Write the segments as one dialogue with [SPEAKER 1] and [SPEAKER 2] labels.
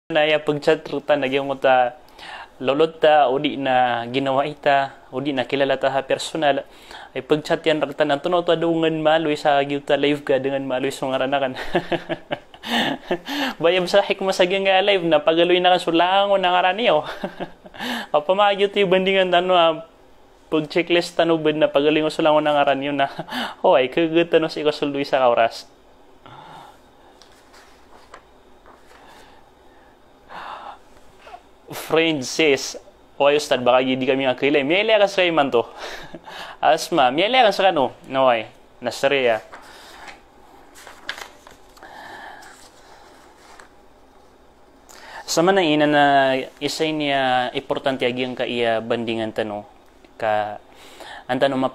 [SPEAKER 1] na ya pagchat ruta nagyong ta lolot ta o di na ginawa ita o di na kilala ta ha personal ay pagchat yan rakta na tunaw ta dungan maloy sa gyud ta live ka dengan maloy so ngaranakan. Bayam sa hikma sa nga live na pagaloy na kasulangon na ngaraniyo. Kapamagyo ti bandingan tanong pag checklist tanubad na pagaling ko sulangon na ngaranyo na hoy kagat tanong si kasuldoy sa kauras. Friend says, o Ustad, baka hindi kami nga kilay. Miyali ka sa man to. Asma, miyali ka sa kano. No, ay, nasariya. Sama na ina na isa niya importante agyang ka iya bandingan tano. Ka, ang tanong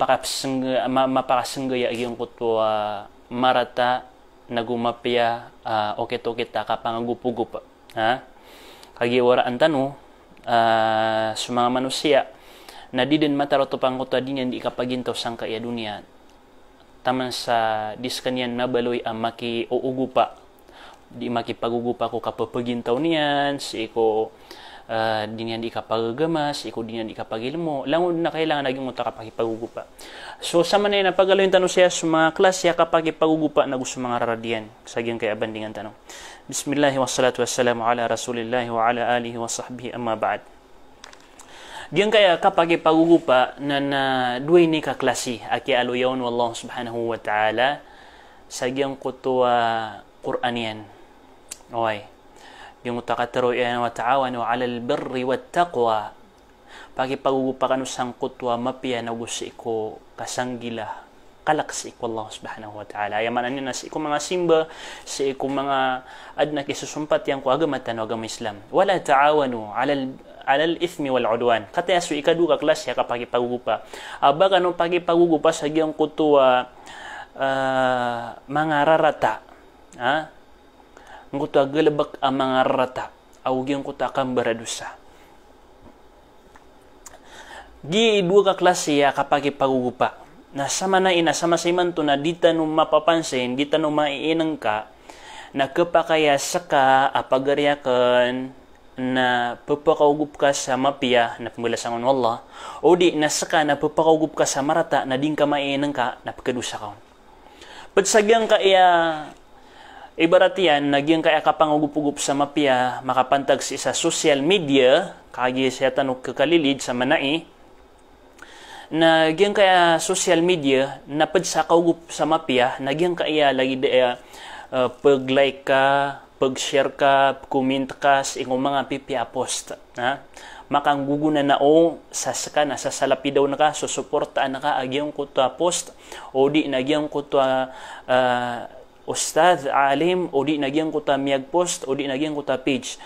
[SPEAKER 1] mapakasanggaya agyang kutwa marata nagumapya okit-okit ta kapangagupugupa. Ha? Kagiwara ang tanong sa mga manusia na di din mataroto pang kuta din yan di kapagintaw sang kaya dunia taman sa diskanyan nabaloy ang maki-uugupa di makipagugupa ko kapapagintaw niyan si ko din yan di kapagagamas iko din yan di kapagilmo lang na kailangan naging muta kapagipagugupa so sa manay na pagaloy yung tanong siya sa mga klasya kapagipagugupa na gusto mga raradian sa gyang kaya bandingan tanong. Bismillah wassalatu wassalamu ala rasulillah wa ala alihi wa sahbihi amma ba'd. Diyan kaya kapag ipagugupa na duway ni kaklasi aki aluyawn wallahu subhanahu wa ta'ala sa giyang kutuwa Qur'anian. Okay. Yung utakataro yan wa ta'awanu ala al-birri wa taqwa pagipagugupa kanu sang kutwa mapya na gusto ko kasanggila kalaksik wallahu subhanahu wa ta'ala ayaman niya na sa ikong mga simba sa ikong mga adna kisusumpat yang ko agamatan o agama Islam wala ta'awanu ala al-ithmi wal udwan kataya su ikaduka klasya kapag ipagugupa baka nung pagipagugupa sa giyang kutuwa mga rarata ngutuwa galabak ang mga rarata aw giyang kuta kambaradusa gi dua ka klasya kapag ipagugupa na sama na ina sama sa iman to na di tanong mapapansin di tanong maiinang ka na kapakaya saka apagaryakan na papakaugup ka sa mapya na pamulasangon wallah o di na saka na papakaugup ka sa marata na din ka maiinang ka na pagkadusa ka pagsagyang ka iya ibaratian nagyang kaya kapangugup-ugup sa mapya makapantag sa social media kagi siya tanong kakalilid sa manai nagyang kaya social media napad sa kaugup sa mapya nagyang kaya lagi pag-like ka pag-share ka comment ka sa ingong mga pipya post makang guguna na o sa saka na sa salapi daw na ka susuportaan na ka agyang kuta post o di nagyang kuta ustad, alim, o di nagyang kuta miyag post, o di nagyang kuta page,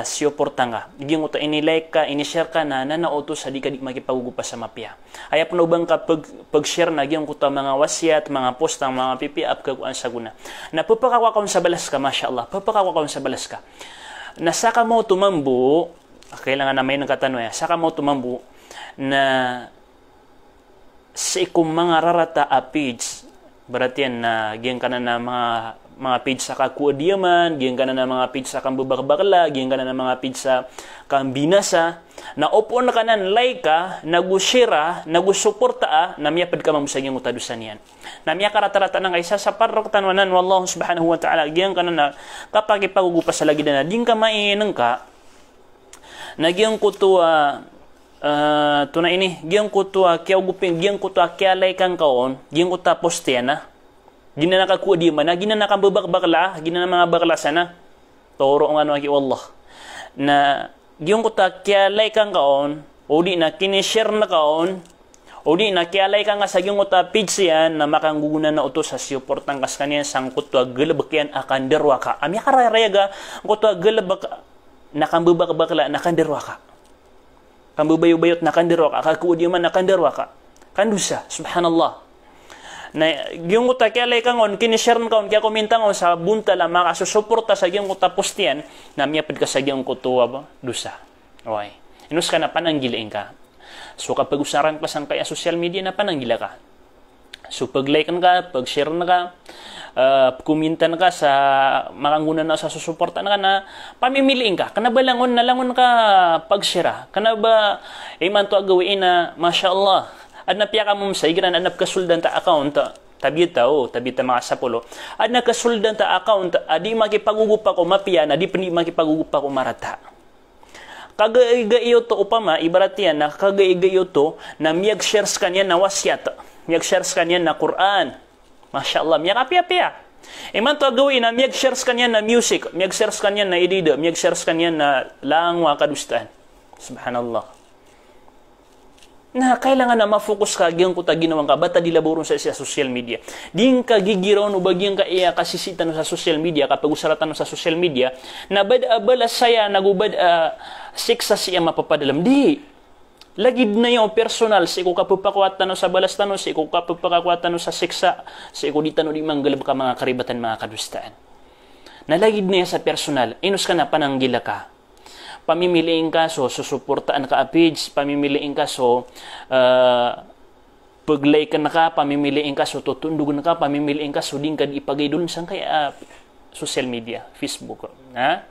[SPEAKER 1] siyoporta nga. Nagyang kuta inilike ka, inishare ka na nanauto sa di ka di makipagugupa sa mapya. Ayap na ubang ka pag-share nagyang kuta mga wasyat, mga post, ang mga pipi-up kaguan sa guna. Na papakawakaw sa balas ka, mashallah, papakawakaw sa balas ka. Na saka mo tumambu, kailangan na may nagkatanong saka mo tumambu, na sa ikong mga rarata page, berarti yan na giyan ka na mga page sa kakuadiyaman, giyan ka na mga page sa kambabakbakla, giyan ka na mga page sa kambinasa, na upo na ka na like ka, nagushira, nagusuporta na miyapad ka mamusag yung utadusan yan. Na miya karatarata ng kaisa sa parok tanwanan, wallahu subhanahu wa ta'ala, giyan ka na kapag ipagugupas sa lagi na din ka mainang ka, nagyang kutuwa, tuna ini giyang kutua kya gupin giyang kutua kya lay kang kaon giyang kuta postiana gina nakakuha di man gina nakambabakbakla gina na mga bakla sana toro ng ano aki wallah na giyang kuta kya lay kang kaon o di na kinishare na kaon o di na kya lay kang sa giyang kuta page yan na makanggugunan na utos sa siyoportang kas kaniya sang kutua galabakyan akan derwaka amya kararayaga kutua galabak nakambabakbakla nakanderwaka kambubayo-bayot na kandirwa ka, kakuudyaman na kandirwa ka. Kandusa, subhanallah. Na yung kuta kaya lay kangon, kinishare kaon, kaya komenta ngon sa bunta lang, makasusuporta sa yung kuta postiyan, na miyapad ka sa yung kutuwa ba? Dusa. Okay. Inus ka na pananggilain ka. So kapag usaran ka sa kaya social media na pananggila ka. So pag-like ka, pag-share na ka, kumintan ka sa makanguna na sa susuporta na ka na pamimiliin ka. Kana ba langon ka pagsira? Kana ba iman to agawin na Masya Allah. At napiya ka mo sa igiran, anap kasuldan ta account, tabita mga sapulo. At nakasuldan ta account, di makipagugupa ko mapiya na di makipagugupa ko marata. Kagaigayo to upama, ibarat yan na kagaigayo to na miyag shares kanya na wasyat, miyag shares kanya na Quran. Masya Allah, miyag apiya-piya. Iman to gawin na miyag shares kanya na music, miyag shares kanya na idida, miyag shares kanya na langwa kadustaan. Subhanallah. Na kailangan na ma-focus ka gyang kuta ginawang ka bata dilaboron sa social media. Ding ka gigiron o bagyang ka iya kasisitan sa social media kapag usaratan sa social media na bad-abala saya nagubad siksa siya mapapadalam. Di. Lagid na yung personal si ko kapupakuat tano sa balas tano si ko kapupakuat tano sa siksa si ko di tano di manggalab ka mga karibatan mga kadustaan. Nalagid na sa personal. Inos ka na pananggila ka. Pamimiliin ka, so susuportaan ka a page, pamimiliin ka, so pag-like ka na ka, pamimiliin ka, so tutundugan ka, pamimiliin ka, so din ka ipagay doon sa kaya social media, Facebook. Ha?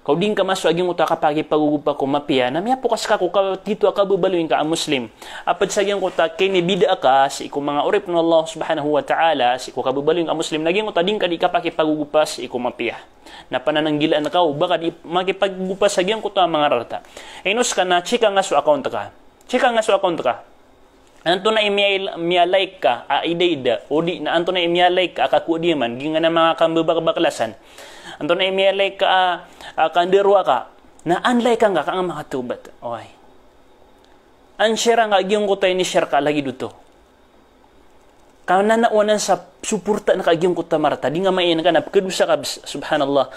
[SPEAKER 1] Kau din ka maso aging uta kapag ipagugupa ko mapiya, na miya po kas ka ko dito ka bubaluin ka ang Muslim. Apad sa aging uta, kini bida ka, si iku mga urip ng Allah subhanahu wa ta'ala, si iku ka bubaluin ka Muslim, naging uta din ka di kapag ipagugupa si iku mapiya. Na panananggilaan ka, baka di makipagugupa sa aging uta mga rata. Inos ka na, chika nga so account ka. Chika nga so account ka. Anto na imya like ka, idayda, o di na anto na imya like ka, akakudiman, ginga na mga kambabaklasan. Anto na imya like ka, kandirwa ka, na unlike ka nga ka ang mga tubat. Okay. Unshare nga, yung ko tayo ni share ka, lagi dito. Kaya nanaunan sa suporta na kagiyong ko tamarta, di nga mayan ka, napkadusa ka, subhanallah.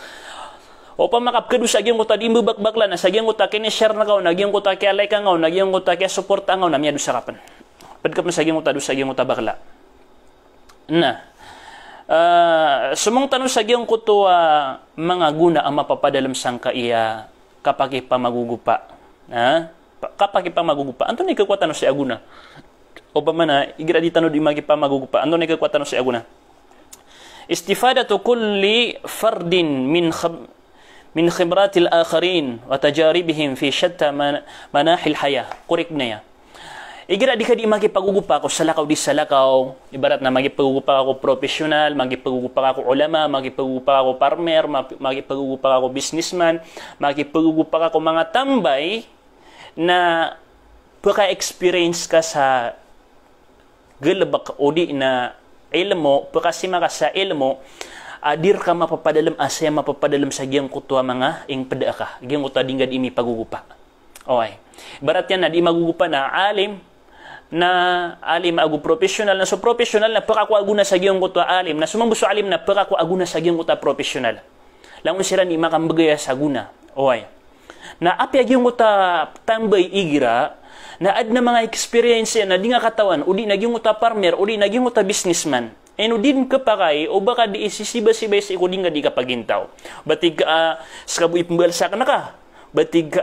[SPEAKER 1] O pa makapkadusa, agiyong ko ta, di mbabakbakla na, sa agiyong ko ta, kini-share na ka, nagyong ko ta, kaya like ka nga, nagyong ko ta, kaya suporta nga, na miya dusa kapan. Pagkat mo sa agiyong ko ta, dusa agiyong ko ta bakla. Na. Sumong tanong sa giyong kuto mga guna ang mapapadalam sang kaiya kapag ipamagugupa. Kapag ipamagugupa. Anto na ikakwatan si aguna? O ba man na, igira di tanong di magipamagugupa. Anto na ikakwatan si aguna? Istifadatu kulli fardin min khibratil akharin wa tajaribihim fi shatta manahil haya. Kurik na ya. Igira di ka di makipagugupa ako sa lakaw di sa lakaw. Ibarat na makipagugupa ako professional, makipagugupa ako ulama, makipagugupa ako farmer, makipagugupa ako businessman, makipagugupa ako mga tambay na paka-experience ka sa galabak o di na ilmo, pakasima ka sa ilmo, adir ka mapapadalam, asaya mapapadalam sa giyang kutwa mga ing pada ka. Giyang kutwa dingad imi pagugupa. Okay. Ibarat yan na di magugupa na alim, agu professional na so professional na pagkaku aguna sa giyong kuta alim na sumambuso alim na pagkaku aguna sa giyong kuta professional langon sila ni makambagaya sa guna oy na api giyong kuta tambay igira na ad na mga experience na di nga katawan o di naging kuta farmer o di naging kuta businessman eno din kapakay o baka di isisiba-sibay sa iko din nga di kapagintaw batig skabu ipembalsa ka na ka batig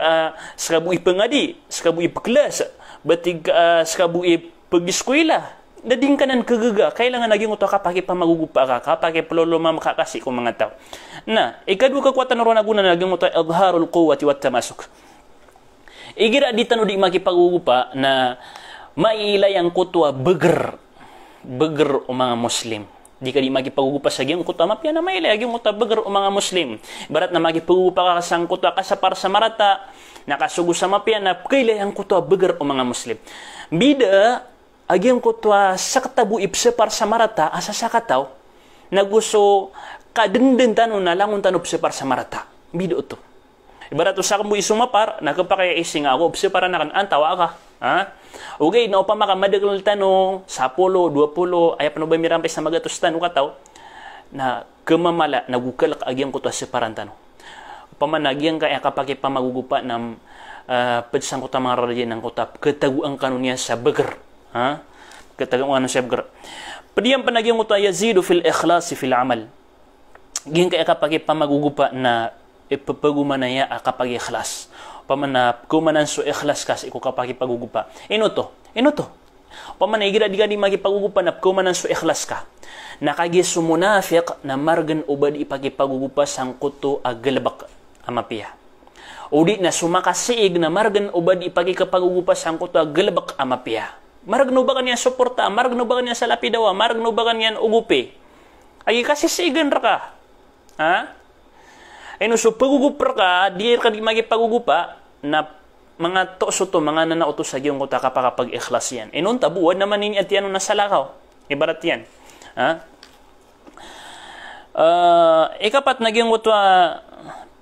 [SPEAKER 1] skabu ipengadi skabu ipeklas batig skabu pag-eskwela, dading ka nan kagaga, kailangan naging uto kapag ipamagugupa ka, kapag ipaloloma makakasi kung mga tao. Na, ikadwa kakwatan ron aguna naging uto, adharul quwwati wat tamasuk. Igira di tano di makipagugupa na mailayang kutwa beger o mga Muslim. Di ka di makipagugupa sa giyong kutwa, mapya na mailayang kutwa beger o mga Muslim. Barat na makipagugupa ka sa kutwa kasapar sa marata, nakasugo sa mapya na kailayang kutwa beger o mga Muslim. Bida, agyang kutwa sa katabu ipsepar sa marata, asa sa kataw, naguso kadenden tano na langon tano ipsepar sa marata. Bida ito. Ibarat sa kambu isumapar, nakapakaya ising ako, ipsepar na kan, antawa ka. Ha? Okay, na upang makamadagal tano, 10, 20, ay pa ba mirampay sa magatos tano kataw, na kamamala, nagukalak agyang kutwa separan tano. Pamanagyan kaya kapag ipamagugupa ng padsang kuta mga radyan ng kutap, kataguan kanunya sa beger. Ha? Kataguan sa beger. Padiyang panagyan kuta, yazidu fil ikhlasi fil amal. Gyan kaya kapag ipamagugupa na ipapagumanaya kapag ikhlas. Pamana, kumanan so ikhlas kasi iko kapag ipagugupa. Ino to. Pamana, igira di ka di magipagugupa na kumanan so ikhlas ka. nakagi sumunafiq na margan ubad ipagipagugupas ang kuto agalbak amapiya. Udi na sumakasiig na margan ubad ipagikapagugupas ang kuto agalbak amapiya. Maragno ba kanyan suporta, maragno ba kanyan sa lapidawa, maragno ba kanyan ugupi. Agi kasi sigan ra ka. Ha? Ay no, so pagugupra ka, di ka di magipagugupa na mga toso to, mga nanauto sa giyong kuta kapag ikhlas yan. E nun tabuan naman ninyo at yan na salakaw. Ibarat yan. Ha? Ikapat naging utwa,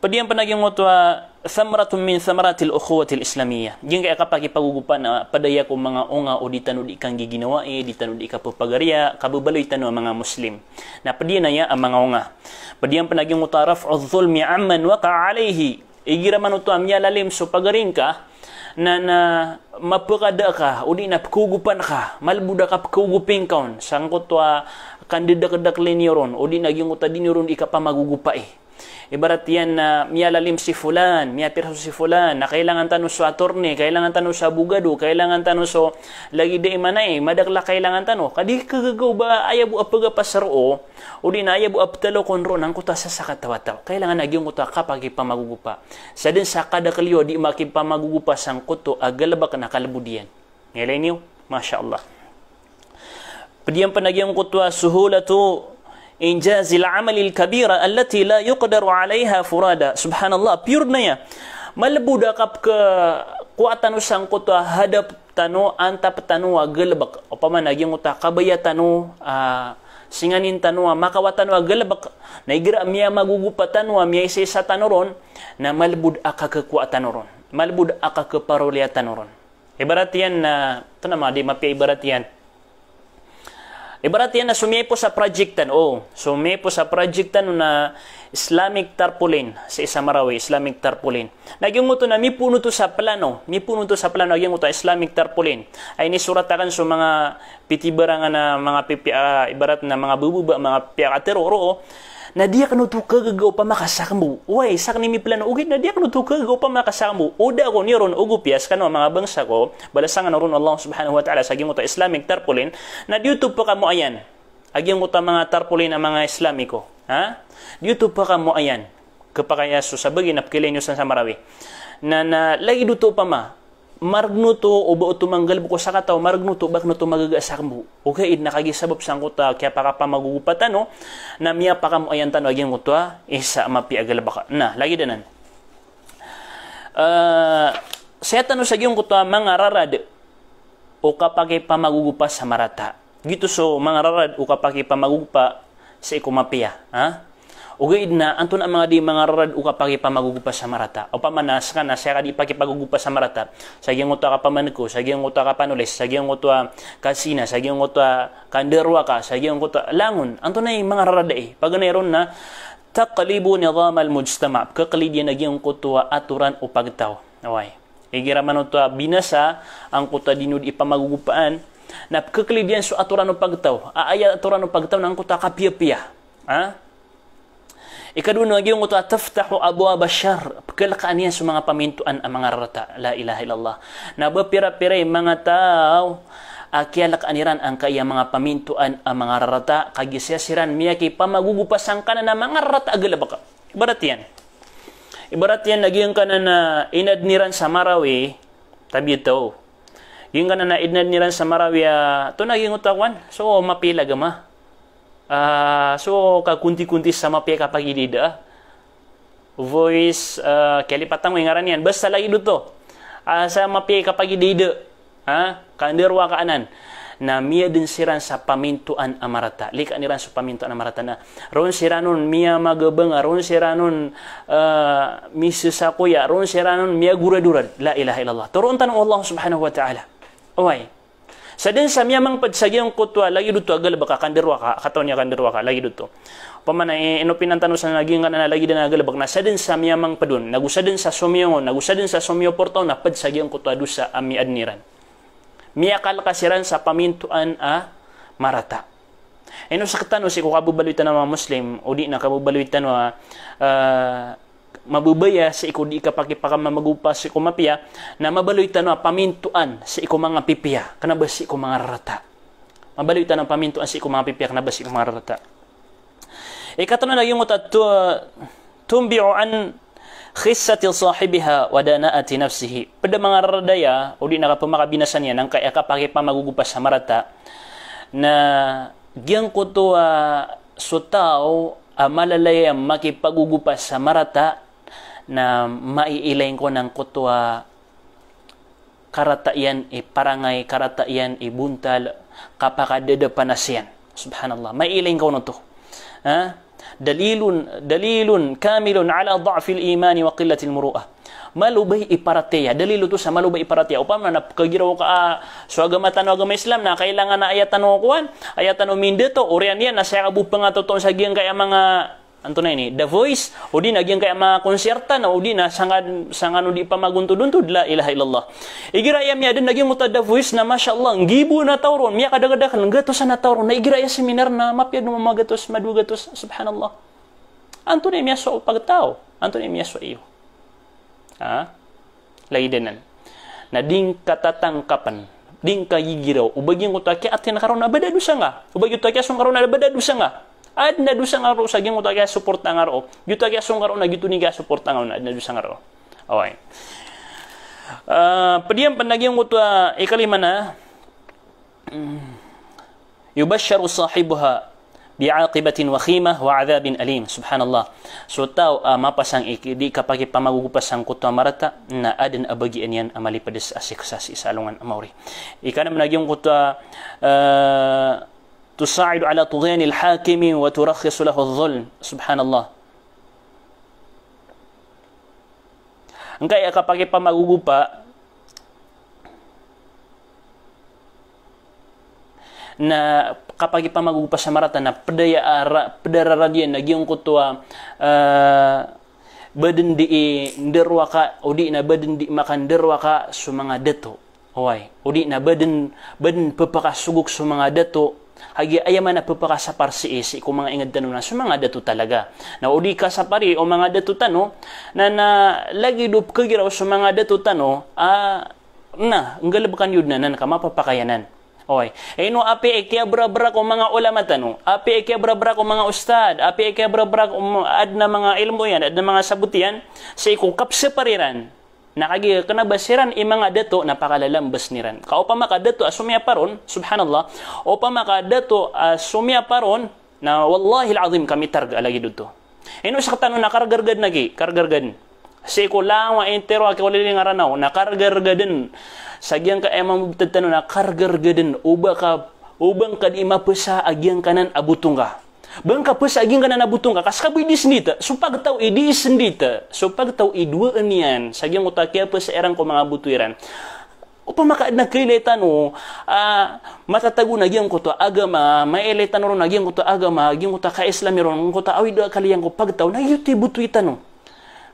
[SPEAKER 1] padiyan pa naging utwa, thamaratun min thamaratil ukhuwatil islamiyya. Yung kaya kapag ipagugupa na padaya ko mga unga o di tanod ikang giginawa di tanod ikapapagarya, kabubaloy tano ang mga Muslim. Na padiyan na ya ang mga unga. Padiyan pa naging utaraf o dhulmi amman waka alayhi. Igiraman ito amya lalim so pagaring ka na mapukada ka o di napkugupan ka, malbuda ka pkugupin kaon sangkot kandidak-dak linyoron o di naging utadiniron ikapamagugupa Ibarat yan na miyalalim si fulan, miyapirso si fulan, na kailangan tanong sa attorney, kailangan tanong sa abogado, kailangan tanong sa lagi di manay, madakla kailangan tanong. Kadi kagagaw ba ayabu apagapasaro o di na ayabu aptalo konro ng kuta sa sakatawataw. Kailangan nagyong kuta kapag ipamagugupa. Sa din sa kadakliyo, di makipamagugupa sang kuto agalabak na kalabudian. Ngayon niyo, Masya Allah. Padiyan pa nagyong kutwa suhulatu إنجاز العمل الكبيرة التي لا يقدر عليها فرادى سبحان الله pure na ya malbuda kap ke kuatan usang kuta hadap tano antap tano gelbak upaman naging uta kabaya tano singanin tano makawatan wa gelbak na igra miya magugupa tano miya isa tanoron na malbud aka ke kuatan ron malbud aka ke parolia tanoron ibarat yan na tanama di mapi ibarat yan Ibarat yan na sumiyay po sa projectan. Sumiyay po sa projectan na Islamic tarpaulin sa Isamarawi, Islamic tarpaulin. Nagyong mo to na mipuno to sa plano. Mipuno to sa plano. Nagyong mo to Islamic tarpaulin. Ay nisuratakan sa mga pitibarangan na mga ibarat na mga bububa, mga piyakatero. Na diya kanuto kagagaw pa makasakamu. Uy, sak ni mi plano. Ugit na diya kanuto kagagaw pa makasakamu. Uda ko ni ron ugupias kano mga bangsa ko. Balasangan ron Allah subhanahu wa ta'ala sa mo ta Islamic tarpaulin. Na dito pa ka mo ayan. Agyang mo ta mga tarpaulin na mga Islamiko. Ha? Dito pa ka mo ayan. Kapakayaso sa bagay napkilinyo sa Samarawi. Na lagi dito pa ma. Margnuto o ba ito manggal buko sa kataw, margnuto bak no to magagasak mo. Okay, nakagisabab sang kuta, kaya pa ka magugupatan, no? Na miya pa ka mo ayan tanong, aging kuta, isa mapiagal baka. Na, lagi danan. Saya tanong sa giyong kuta, mga rarad, o kapag pamagugupa sa marata. Gito so, mga rarad, o kapag pamagugupa sa ikumapia. Ha? Ugaid na, anton ang mga di mga rarad ukapag ipamagugupa sa marata. O pamanas ka na, siya ka di ipagpagugupa sa marata. Sa giyang uta ka pamanko, sa giyang uta ka panulis, sa giyang uta kasina, sa giyang uta kanderwa ka, sa giyang uta langon. Anton na yung mga rarada Pag mayroon na, taqlibu nizam al-mujtama. Kakalidyan na giyang kutua aturan o pagtaw. Okay. Igiraman uta binasa, ang kuta dinud ipamagugupaan, na kakalidyan so aturan o pagtaw. Aaya aturan o pagtaw ng kuta kapia-pia. Ha? Ikaduna yung ito taftahu abwab asyar pagkalakaan niya sa mga pamintuan ang mga rata la ilaha illallah na bapira-pira mga tao akialakaan niran ang kaya mga pamintuan ang mga rata kagisasiran miya kay pamagugupas ang kanan na mga rata agalabaka ibarat yan naging kanan na inad niran sa Marawi tabi ito yung kanan na inad niran sa Marawi ito naging utawan so mapila gama so kakunti-kunti sama pihak kapag idida voice kalipatang may ngaran yan basta lagi dito sama pihak kapag idida kandirwa kaanan na miya din siran sa pamintuan amarata lika niran sa pamintuan amarata na ron siranon miya magabang ron siranon misisa kuya ron siranon miya gura-durad la ilaha illallah turon tanong Allah subhanahu wa ta'ala sa din sa miyamang padsagyang kutwa, lagi dito agal baka kandirwa ka, kataon niya kandirwa ka, lagi dito. Pamana, inopinang tanong sa naging na lagi din agal baka, na sa din sa miyamang padun, nagusa din sa sumyo, nagusa din sa sumyo portaw, na padsagyang kutwa do sa ami adniran. Miyakal kasiran sa pamintuan marata. Sa katano, si kukabubaluitan ng mga Muslim, o di na kabubaluitan mabubaya sa iko di kapag ipakamagupa sa iko mapia na mabaloy tanwa pamintuan sa iko mga pipiya kana ba sa iko mga rata Abali tanang pamintuan si ko mga pipiyak na basi ko marata. Ikatuna na yung tumbi'u an khissati sahibiha wa dana'ati nafsihi. Pada mga radaya o di nakapamakabiнаsan yan ang kaya kapag pamagugupas sa marata na giyang ko to sutao malalaya makipagugupas sa marata na maiilayin ko ng kutwa karataian parangay karataian buntal kapakadada panasyan. Subhanallah. Maiilayin ko na to. Dalilun kamilun ala dha'fil imani wa qillatil muru'ah. Malubay iparateya. Dalilo to sa malubay iparateya. Upama na kagiraw ka so agama Islam na kailangan na ayatan o kuwan. Ayatan o mindeto. Orian yan. Nasa kabu pa nga totoo sa giyang kaya mga anto na ini, The Voice, o di na giyang kaya mga konsertan, o di na sangan di pa maguntod-untod, la ilaha illallah. Igiraya miya din naging muta The Voice na mashallah, ngibo na tawron, miya kadagadakan, gatos na tawron, na igiraya seminar na mapyad mo magatos, madugatos, subhanallah. Anto na miya so pagtao, anto na miya so iyo. Laidenan. Na ding katatangkapan, ding kagigiraw, ubagin ko ta kaya atin karon na badadusa nga, ubagin ko ta kaya sung karon na badadusa nga. Ad na dusa nga ro sa gyang utagya support nga ro. Yuta kaya sung karon na gitu ni ga support nga na dusa nga ro. Okay. Padiyan panaging utwa ikalima na yubashsharu sahibuha bi'aqibatin wakhimah wa 'adhabin alim. Subhanallah. So tao mapasang di kapag pamagugupas ang kutwa marata na aden abagian yan amali pedes asik sasi salungan amauri. Ikanam nagyong kutwa تساعد على طغيان الحاكم وترخص له الظلم. سبحان الله. Angkaya kapag pamagugupa na kapag pamagugupa sa marata na pedararadian nagyong kutwa baden di nderwaka o di na baden di makan derwaka sa mga dato. Oy, o di na baden papakasugok sa mga dato. Hagi ayaman na papakasapar si isi kung mga ingad tanong na sa mga dato talaga. Na udi ka sa pari o mga dato tano na lagi dup kagiraw sa mga dato tano ang galabakan yun na nakamapapakayanan. Okay. No api kaya bra-bra ko mga ulama tano. Api kaya bra-bra ko mga ustad. Api kaya bra-bra ko ad na mga ilmo yan, ad na mga sabutian sa ikukap separiran. Nakagi kanabasiran mga dato napakalalambas niran. Kao pa makadato asumya paron, subhanallah. O pa makadato asumya paron na wallahi alazim kami targa lagi dito. Ino sa katano nakargargad nagi, kargargad. Si ko lang wa entero aki wali ngaranaw nakargargaden. Sagyang ka emang tano nakargargaden ubang ka di mapesa agyang kanan abutungga. Bangka pa sa aging ka na nabutong ka, kaskaboy di sendita, so pagtaw di sendita, so pagtaw duaan yan, sa aging utakya pa sa erang ko mga butuiran. O pa nagkailetan o, matatago na aging ko to agama, mailetan ron aging ko to agama, aging ko to ka-islami ron, ko to awid kaliyang ko pagtaw, na yuti butuitan o.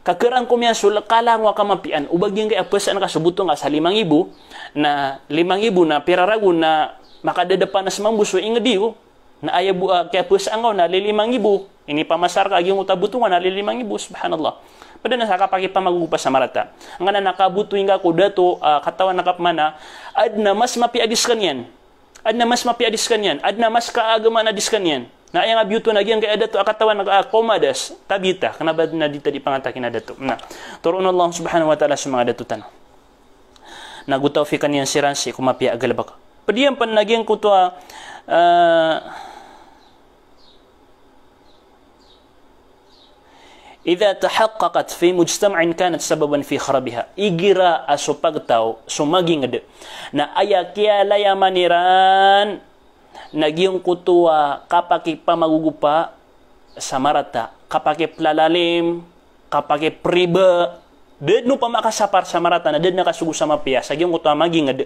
[SPEAKER 1] Kakerang ko miya, so kalangwa ka mapian, ubaging kaya pa sa nakasubutong ka sa 5,000, na 5,000 na pirarago na makadadapan na sa mambuso, ingadiyo, na ayabu kaya pus angaw na 5,000 ini pamasar ka yung utabutungan na 5,000 subhanallah pada na sa kapag pamagugupas sa marata ang na nakabutuin ka ko dato katawan nakapmana adna mas mapiadiskan yan adna mas kaagama na diskan yan na ayang abyuto na gyang kay dato katawan komadas tabita kanabad na dita di pangatakin na dato na turon Allah subhanahu wa ta'ala sa mga dato tan nagutaw fi kanyan siransi kumapia agalabak padiyan pan nagyang kutwa إذا تحققت في مجتمع كانت سببا في خرابها إجراء سوبغتاو سوماجينغد na ayakia layamaniran nagyong kutua kapaki pamagugupa sa marata kapaki plalalim kapaki priba ded no pamakasapar sa marata na ded nakasugo sa mapia sa gyong kutua magingad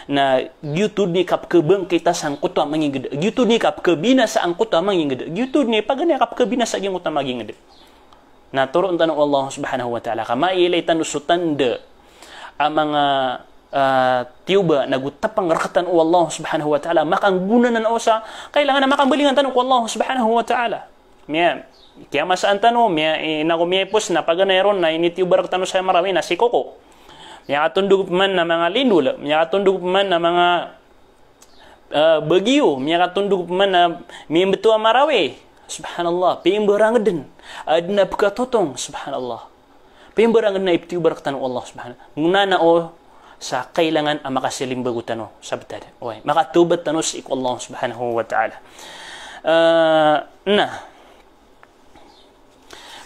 [SPEAKER 1] na gyutud ni kap kebeng kita sang kutua mangingad gyutud ni kap kebina sa ang kutua mangingad gyutud ni pagani kap kebina sa gyong kutua magingad na turun tanong Allah subhanahu wa ta'ala kama ilay tanusutanda ang mga tiuba nagutapang rakatan o Allah subhanahu wa ta'ala makang guna na osa kailangan na makang balingan tanong ko Allah subhanahu wa ta'ala miya kaya masaan tanong miya nakumiyepos na paganayron na initiuba rakatan sa marami na si Koko miya katundog man na mga lindul miya katundog man na mga Bagyo miya katundog man mi betua marawe subhanallah piimberangeden adna pekatotong subhanallah piimberangeden na iptiu baraktan Allah subhanahu ngunana o sa kailangan ang makasiling bagutano sabtad oy makatubat tano si Allah subhanahu wa ta'ala na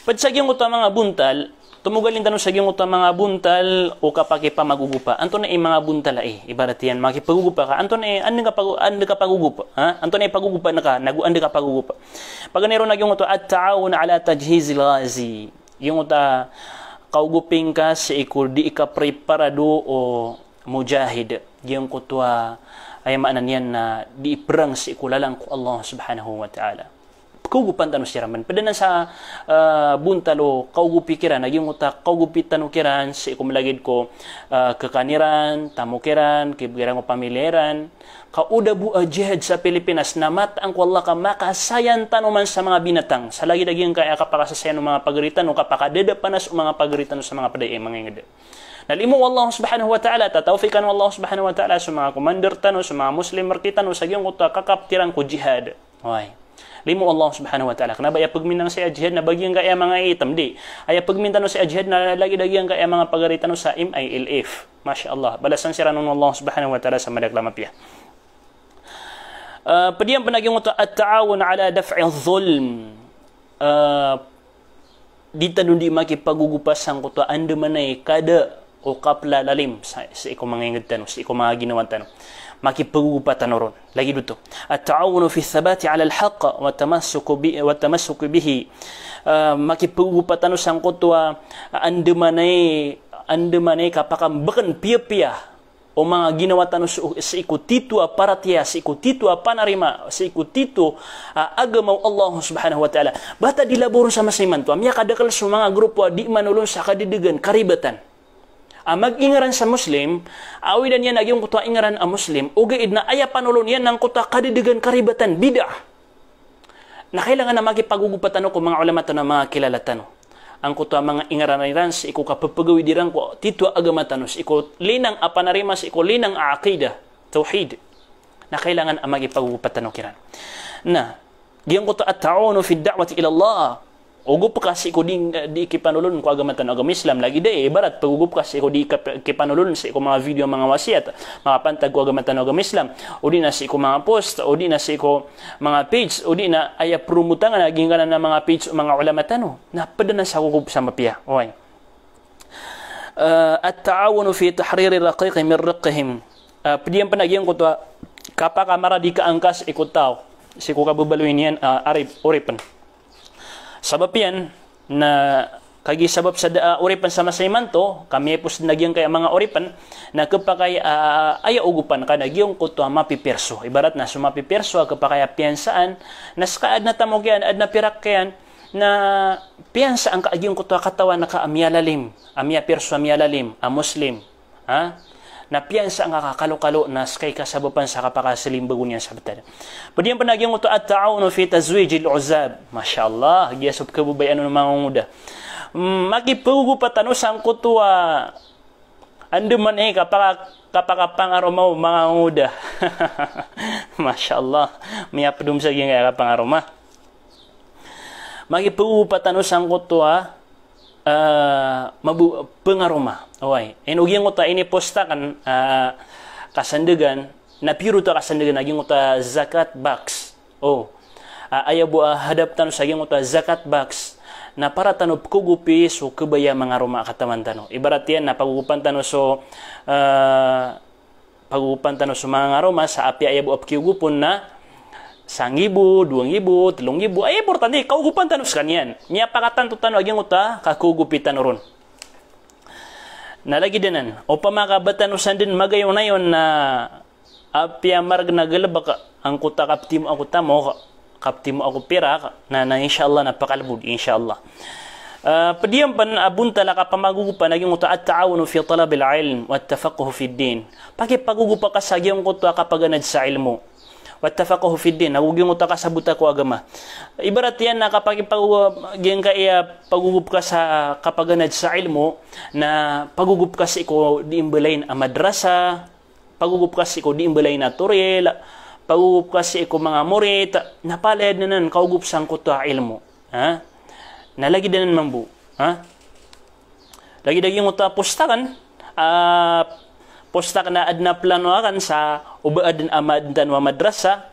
[SPEAKER 1] padsaging utama mga buntal tumugalin tanong sa gyung utama mga buntal o kapag ipamagugupa anto na mga buntal ibarat yan makipagugupa ka anto na ande ka pagugupa ha anto na ipagugupa na ka ande ka pagugupa pag nero na gyung uto at ta'awun ala tajhizil ghazi yung uta kauguping ka sa ikur di ka preparado o mujahid yung kutwa ay maanan yan na di iprang sa ikulalang ko Allah subhanahu wa ta'ala kaugupan tanu siraman padanan sa buntalo kaugupi kiran yung uta kaugupi tanu kiran sa ikumlagid ko kekaniran tamukiran kibiran ko pamileran kauda bu jihad sa Pilipinas na matang ko Allah ka makasayan tanuman sa mga binatang sa lagi daging kaya kapakasasayan ng mga pagaritan o kapakadeda panas o mga pagaritan sa mga paday mga ingada nalimu Allah subhanahu wa ta'ala tatawfikan Allah subhanahu wa ta'ala sa mga commander tanu sa mga muslim markitan o sa gyung uta kakaptiran ko jihad oy limu Allah subhanahu wa ta'ala kenapa ya pagminang sa jihad na bagyang kaya mga itam di ay pagmintano sa jihad na lagi-dagiang kaya mga pagaritan sa MILF masyaallah balasan sira ng Allah subhanahu wa ta'ala sa madaklama piya padiyan panagyong at-ta'awun ala daf'i adh-dhulm dita dundi makipagugupas ang kuto ande manay kada o kapla lalim sa iko mga inged tanong sa iko mga ginawan tanong makipagugupa tanoron lagi dito at-ta'awunu fi thabati ala al-haqq wa tamassuk bihi makipagugupa tanong sang kuto ande manay kapakambakan piya-piya o mga ginawa tanong sa ikutito aparatya sa ikutito panarima sa ikutito agamaw Allah subhanahu wa ta'ala bata dilabor sa masiman to amya kadakal sa mga grupo di manulong sa kadidigan karibatan mag-ingaran sa Muslim awidan yan nagyong kuta ingaran a Muslim ugaid na aya panulong yan ng kuta kadidigan karibatan bid'ah na kailangan na magipagugupatan ko mga ulama to na mga kilalatan ang kuto mga ingaranan sa iko kapapagawi dirang ko tito agamatanos iko linang apanarimas iko linang aqida tauhid na kailangan ang magipagupatan kiran na diyan ko to at-ta'awunu fi ad-da'wati ila Allah ugup kasi iko di kipanulun ko agamatan agam Islam lagi de ibarat pagugup kasi iko di kipanulun sa iko mga video mga wasiat mga pantag ko agamatan agam Islam o di na sa iko mga post o di na sa iko mga page o di na aya promutangan naging kana na mga page o mga ulama tano na padana sa kugup sa mapiya oy at-ta'awunu fi tahrir raqiq min riqhim padiyan panagyan ko to kapaka maradi ka angkas iko taw si ko kababaluin yan oripan sabab yan na kagi sabab sa oripan sa masayman to kami pus nagyang kaya mga oripan na kapakay aya ugupan ka nagyong kuto mapiperso ibarat na sumapiperso kapakay piyansaan naskaad na tamogyan ad na pirakyan na piyansa ang kaagyong kuto katawan na ka amyalalim amya perso amyalalim a muslim ha na piyansa ang kakalo-kalo na skay kasabapan sa kapakasilim bago niya sabtan. Pwede yung panagyong ito at-ta'awunu fi tazwijil uzab. Masyaallah, giyasop kabubayan ng mga nguda. Makipugo patano sang kutua ando man kapakapangaromaw mga nguda. Masyaallah, may apdum sa giyang kapangaroma. Makipugo patano sang kutua pengaroma oy enugyang uta ini postakan kasandegan na piro ta kasandegan naging uta zakat box aya bu hadap tanu sa gyang uta zakat box na para tanu kugupi so kebaya mangaroma katawan tanu ibarat yan na pagugupan tanu so pagugupan tanu so mangaroma sa api aya bu apkigupon na 1,000, 2,000, 3,000 ay importante kaugupan tanus kanyan niya pakatan to tanu agyang uta kakugupitan ron nalagi dinan o pamakabatan usan din magayon na yon na apya marg nagalabak ang kuta kaptimo ako tamo kaptimo ako pira na inshallah napakalbud inshallah padiyam pan abunta la kapamagugupan agyang uta at-ta'awunu fi talab al-ilm wa at-tafaqquh fi ad-din pakipagugupa ka sa agyang kuta kapaganad sa ilmo wattafaqahu fi din nagugyong uta ka sa buta ko agama ibarat yan na kapag gyang ka pagugup ka sa kapaganad sa ilmo na pagugup ka sa iko di imbelain a madrasa pagugup ka sa iko di imbelain na turel pagugup ka sa iko mga murid, napalad na nan kaugup sang kuta ilmu. Ha? Nalagi din mambu. Ha? Lagi-lagi mo ta pustakan, pustak na adna plano akan sa ubaadin amad dan wa madrasa,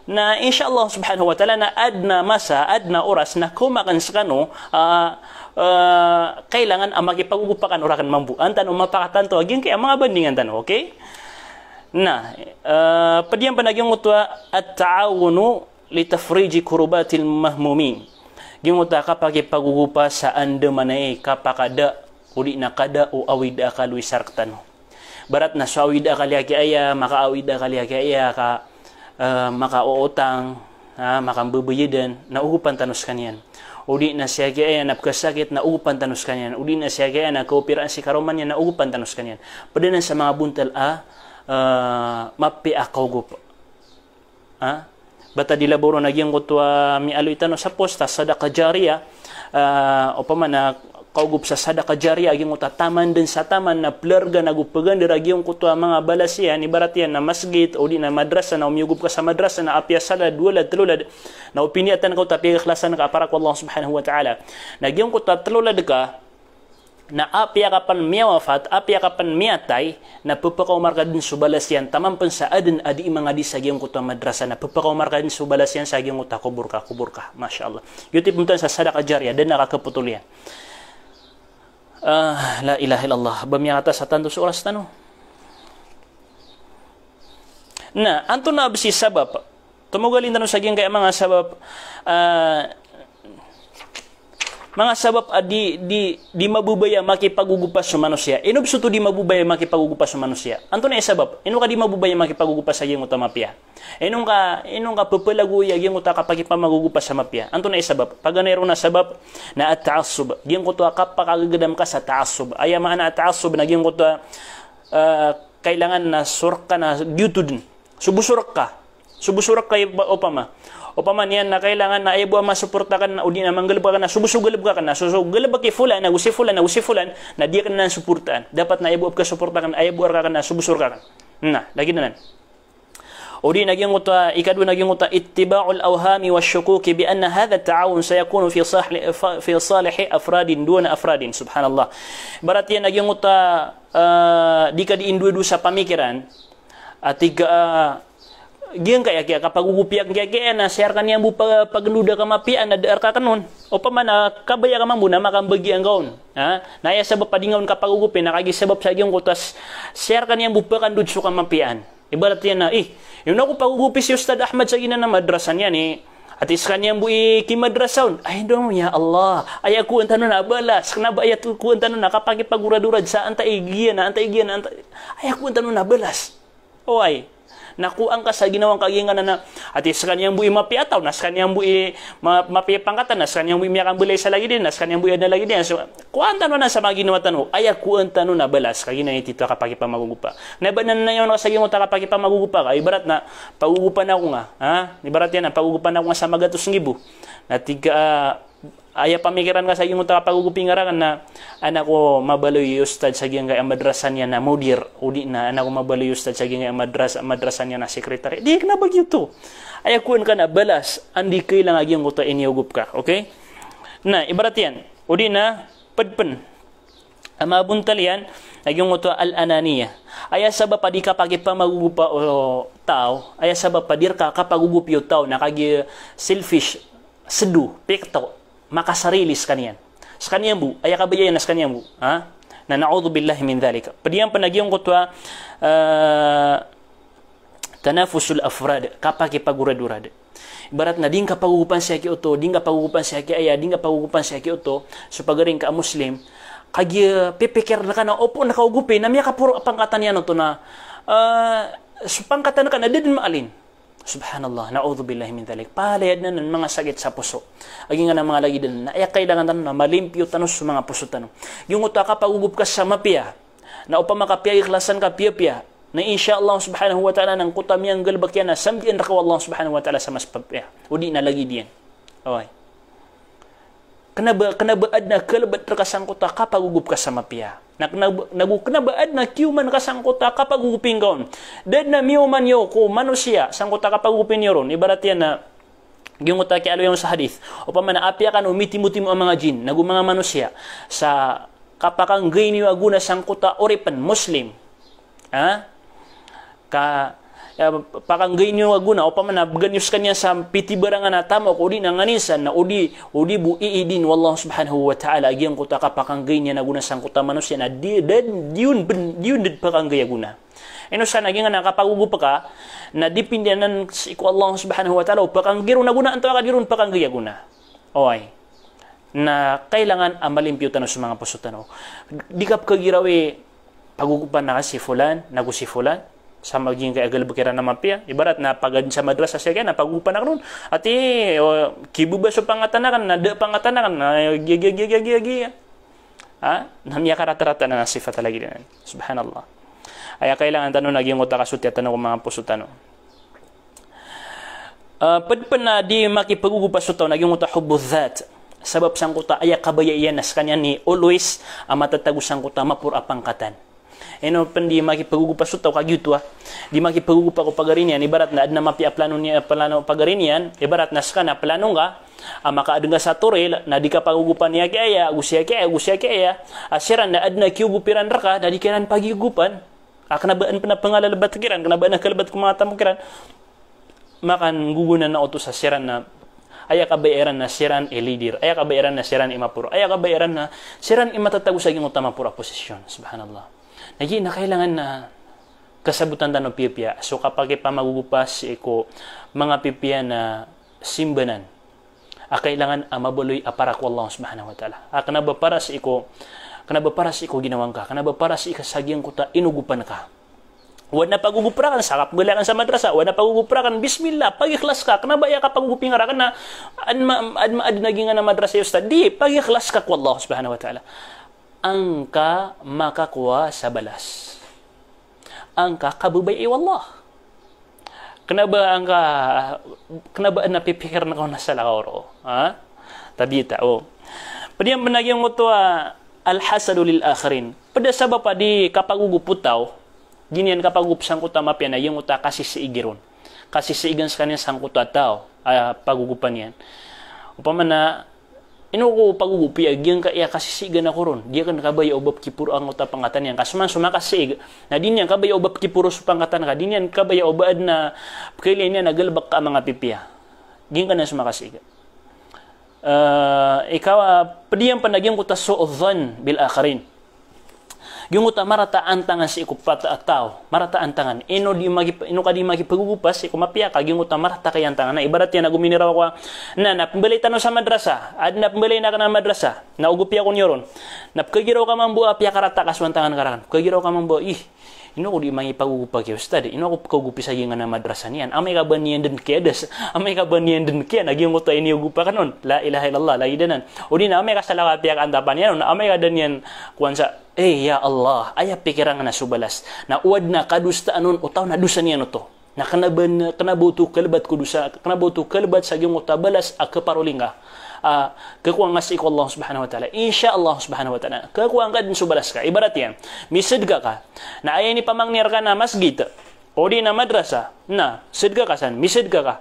[SPEAKER 1] na insyaallah subhanahu wa ta'ala na adna masa, adna oras na kumakan sa kano, kailangan ang makipagugupakan orakan mambuan, tanong mapakatanto, aging kaya mga bandingan tanong, okay? Na, padiyan panagyong utwa at ta'awunu litafriji kurubatil mahmumin. Yung utwa kapag ipagugupa sa anda manay kapakada, uli na kada o awida ka luisark tanong. Barat na so awida ka liya kaya, maka-awida ka liya kaya ka, makauutang, makambubuyidan, naugupan tanos kanyan. Udi na siya kaya napkasakit, naugupan tanos kanyan. Udi na siya kaya nakaopiraan si karoman niya, naugupan tanos kanyan. Pwede na sa mga buntal, mapi akaugup. Bata dilaboro nagyang kutwa mi aloy tanos sa posta, sadaka jariya, o pa man na kaugup sa sadaka jariya aging utataman din sa taman na plerga nagupagan diragiyong kutwa mga balasyan ibarat yan na masjid o di na madrasa na umiyugup ka sa madrasa na apya salad walad tulad na opiniatan ka tapi ikhlasan ka para ko Allah subhanahu wa ta'ala nagyong kutwa tulad ka na apya ka pan miyawafat apya ka pan miyatay na pupakaumar ka din subalasyan tamang pan sa adin adi mga di sa giyong kutwa madrasa na pupakaumar ka din subalasyan sa giyong kutwa kubur ka masya Allah yutip muntan sa sadaka jariya din nakakaputulian. La ilaha illallah bamiyata sa tandos oras tano na anto na absi sabab tumugalin tano sa kaya mga sabab di mabubaya makipagugupas sa manusia inubso to di mabubaya makipagugupas sa manusia anto na sabab ino ka di mabubaya makipagugupas sa giyong utama mapia inong ka pupalaguya giyong uta kapag ipamagugupas sa mapia anto na sabab paganero na sabab na at-ta'assub giyong kuto kapag kagagadam ka sa ta'assub aya maana at-ta'assub na giyong kuto kailangan na surka na gyutudin subusurak ka opama niyan na kailangan na ayaw masuportakan na udi na manggalab ka na subusugalab ka na susugalab ka fulan na usifulan na di ka na suportaan dapat na ayaw ka suportakan ayaw ka na subusur ka na lagi na nan ودي نجيم غطا إكادو نجيم غطا اتباع الأوهام والشكوك بأن هذا التعاون سيكون في صالح أفراد دون أفراد سبحان الله براتي نجيم غطا dika di indue sa pamikiran atiga giang kaya kapag ugupiak kaya na share kanya bu pagnuda ka mapian na dar ka kanon o pa man kabaya ka mamuna makambagi ang gaon naya sabab padingaon kapag ugupi nakagi sabab sa giang kutas share kanya bu pakandud su ka mapian ibarat yan na yung ako pagugupi si Ustad Ahmad sa gina na madrasan yan at iskan yan bu kimadrasaon ay dong ya Allah ay aku anta na balas kenapa ayat ku anta na kapag ipagurad-urad sa anta igian ay aku anta na balas oy nakuang ka sa ginawang kagingan na at sa kanyang buhi mapiataw, nas kanyang buhi mapipangkatan, nas kanyang buhi miyakang bulay sa lagi din, nas kanyang buhi na lagi din. So, kuhaan tanong na sa mga ginawa tanong, ay kuhaan tanong na balas, kagina itito kapag ipamagugupa. Nabanan na yun sa ginawang kapag ipamagugupa ka, ibarat na, pagugupan ako nga, ibarat yan na, pagugupan ako nga sa magatos ngibu. Natiga, aya pamikiran ka sa iyong pagugupi nga na anak ko mabaloy ustad sa iyong madrasan niya na mudir udi na anak ko mabaloy ustad sa iyong madrasan niya na sekretary di ka na bagyo to aya kuan ka na balas andi kailang aging ko to iniyugup ka okay na ibarat yan udi na padpen ama buntal yan aging ko to al-ananiya aya sabab pa di ka pagipamagugupa o tao aya sabab pa dir ka kapagugup yung tao nakagi selfish sedu pekto makasarilis kaniyan. Sa kaniyang bu, ay kabayayan na sa kaniyang bu. Na na'udhu billahi min dhalika. Padiyan pa nagyong kutwa tanafusul afrad, kapag ipagurad-urad. Ibarat na, din ka pagugupan siya ki uto, din ka pagugupan siya ki aya, din ka pagugupan siya ki uto, so pagaring ka Muslim, kagi pipikir na ka na, opo, nakaugupin, na miya ka puro pangkatan yan ito na, so pangkatan ka na, din maalin. Subhanallah, na'udhu billahi min dhalik. Palayad na ng mga sakit sa puso. Aging nga ng mga lagi din, na kailangan tanong na malimpyo tanong sa mga puso tanong. Yung uta ka pagugup ka sa mapia, na upang makapia, ikhlasan ka pia-pia, na insya Allah subhanahu wa ta'ala ng kutam yang galbak yan na samdian rakaw Allah subhanahu wa ta'ala sa mas papia. Udi na lagi diyan. Okay. Kanabaad na kalabat rakasang kuta ka pagugup ka sa mapia. Naguknabaad na kiuman ka sangkuta kapag ugupin kaon. Dad na miuman yo ko manusia sangkuta kapag ugupin yo ron. Ibarat yan na ginguta ki alo yung sa hadith. O pa man aapya kan umiti-muti mo ang mga jin, mga manusia sa kapakang gay niyo aguna sangkuta oripan Muslim. Ha? Pakanggay nyo aguna o paman ganyos kanya sa pitibarangan na tama o di nanganisan na udi bu iidin wallahu subhanahu wa ta'ala agyan kuta kapakanggay niya naguna sang kuta manusia na diun did pakanggay aguna eno sana agyan nga nakapagugupa ka na dipindanan iku Allah subhanahu wa ta'ala o pakanggiro naguna anto akadirun pakanggay aguna oy na kailangan amalimpyo tanong sa mga pusutan di kap kagirawi pagugupan na si fulan nagu si fulan sa maging kay agal bukiran na mapya ibarat na pagad sa madrasa siya kaya napagupan na karon ati kibuba so pangatanakan na de pangatanakan na gi namya karata-rata na sifat lagi din subhanallah ay kailangan tanong naging uta kasutya tanong mga puso tanong padpan na di makipagugupa so taw naging uta hubbu dhat sabab sang kuta ay kabayayan nas kanya ni always matatagusang kuta mapura pangkatan eno pendi makipagugupa sutaw kagyutwa di makipagugupa ko pagarinyan ibarat na adna mapia plano pagarinyan ibarat na skana plano nga makaadeng sa turel na di ka pagugupan niya kaya gusya kaya asiran na adna kiugupiran raka na di kanan pagigupan kanabaan pa na pangalalabat kiran kanabaan na kalabat ko mga tamukiran makan gugunan na oto sa siran na aya kabayaran na siran elidir aya kabayaran na siran imapuro aya kabayaran na siran imatatagos sa utama pura posisyon subhanallah nagi na kailangan na kasabutan tanong pipya. So kapag ipamagugupas ko mga pipya na simbanan, kailangan mabuloy aparak wallahu subhanahu wa ta'ala. Kanaba para sa iko ginawang ka, kanaba para sa ikasagyang kuta inugupan ka. Wad na paguguprakan sakap gulakan sa madrasa, wad na paguguprakan bismillah, pagikhlas ka, kanaba ya ka pagugupinga ka na ad naging na madrasa ustad. Di pagikhlas ka wallahu subhanahu wa ta'ala. Angka makakuha sa balas. Angka kabubay wallah. Kenapa napipikir na kau nasa lakaw ha? Tabita Padi yang penaging mo to al-hasadu lil akhirin. Pada sabab di kapaguguputaw, ginian kapagupsang kuta mapya na yung uta kasi si igiron. Kasi si igan sa kanya sang kuta tao, pagugupan yan. Upaman na inuko pagugupi agyan ka iya kasisigan ako ron dia kan kabay obab kipuro ang uta pangatan yan kasuman sumakasig na din yan kabay obab kipuro sa pangatan ka din yan kabay obad na kailan niya nagalbak ka mga pipiya din ka na sumakasig ikaw padiyang panagyan ko ta su'udhan bil akharin yung uta marataan tangan si ikupata ataw marataan tangan ino ka di magipagugupas ikumapya ka yung uta marata kayan tangan na ibarat yan naguminiraw ko na napambalay tanong sa madrasa ad napambalay na ka na madrasa na ugupya ko nyoron napkagiraw ka mambu apya karata kaswan tangan karakan kagiraw ka mambu ino ko di magipagugupa kayo ustad ino ko kagupi sa gingan na madrasa niyan amay ka ba niyan din kedas amay ka ba niyan din kaya nagyong uta ini ugupa kanon la ilaha illallah lagi danan o di na amay ka sa lakapya ka antapan yan amay ka dan yan kuwansa ya Allah, ayah pikiran na subalas. Na uwad na kadusta anon utaw na dusa niya no to. Na kanabuto kalbat ko dusa, kanabuto kalbat sa gyung utabalas kaparuling ka. Kakuang nga si Allah subhanahu wa ta'ala. Insya Allah subhanahu wa ta'ala. Kakuang ka din subalas ka. Ibarat yan, misidga ka. Na ayah ni pamangnir ka na masjid. O di na madrasa. Na, sidga ka san, misidga ka.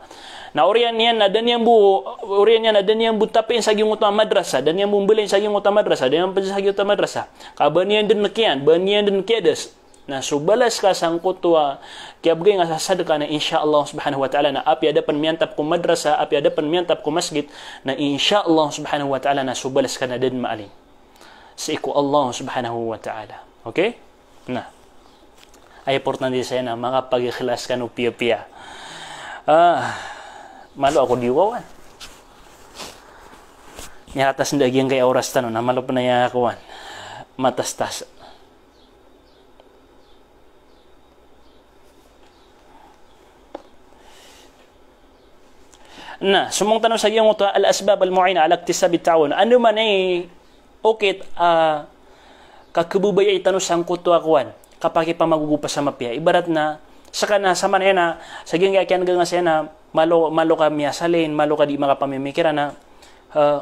[SPEAKER 1] Na orian yan na dan yang bu tapin sa gyung utama madrasa dan yang bumbelin sa gyung utama madrasa dan yang sa gyung utama madrasa kabanian din nakian banian din kedes na subalas ka sang kutwa kaya bagay nga sasad ka na insyaallah subhanahu wa ta'ala na api adapan miyantap ko madrasa api adapan miyantap ko masjid na insyaallah subhanahu wa ta'ala na subalas ka na din maalin sa iku Allah subhanahu wa ta'ala okay na ay importante sa na makapag-ikhlas ka no piya-piya malu ako diwawan. Nyatas ndagiang kay oras tanong na malu pa na yakawan. Matastas. Na, sumong tanong sa iyong ito, al-asbab al-mu'ina al-aktisab at-ta'awun. Ano man ay okay kakabubaya itanong sa angkot akuan kapag ipamagugupa sa mapya. Ibarat na saka na sa manena sa iyong kaya nga siya na malo ka miyasalin, malo ka di makapamimikira na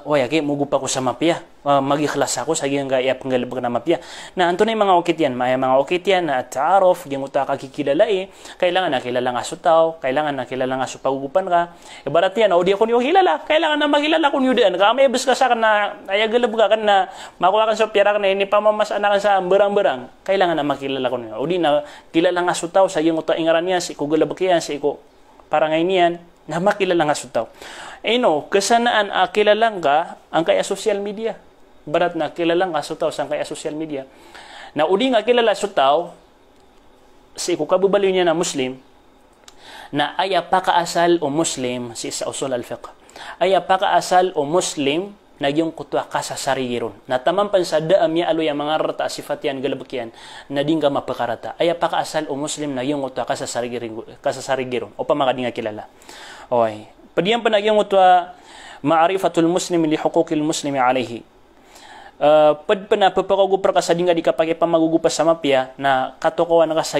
[SPEAKER 1] Wayaki, mugupa ko sa mapya. Magikhlas ako sa giyang gaya panggalabag na mapya. Na anto na yung mga okit yan. May mga okit yan na ta'arof, giyang uta kakikilala kailangan na kilala nga su tao, kailangan na kilala nga su pagugupan ka. Ibarat yan, o di ako niyo kilala, kailangan na makilala ko niyo diyan. Kaya may ibas ka sa kan na, ayagalab ka kan na, makuha kan sa piyara ka na, hindi pa mamasana ka sa berang-berang. Kailangan na makilala ko niyo. O di na, kilala nga su tao, sa giyang uta ingaran niya, si kugalabag yan, si ko, para ngayon yan, na makilala nga su tao. Kasanaan kilalang ka ang kaya social media. Barat na kilalang ka su tao sa kaya social media. Na udi nga kilala su tao, si kabubaliw niya na Muslim, na aya pakaasal o Muslim si sa usul al-fiqh. Aya pakaasal o Muslim na yung kutwa ka sa sarigiron. Na tamampan sa daam ya alo yung mga rata sifat yan galabakyan na di ka mapakarata. Aya pakaasal o Muslim na yung kutwa ka sa sarigiron. O pa mga di nga kilala. Okay. Padiyan pa nagyang utwa ma'arifatul muslim li hukukil muslimi alayhi. Pad pa na papakagupra ka sa di nga di ka pagipamagugupas sa mapya na katokohan ka sa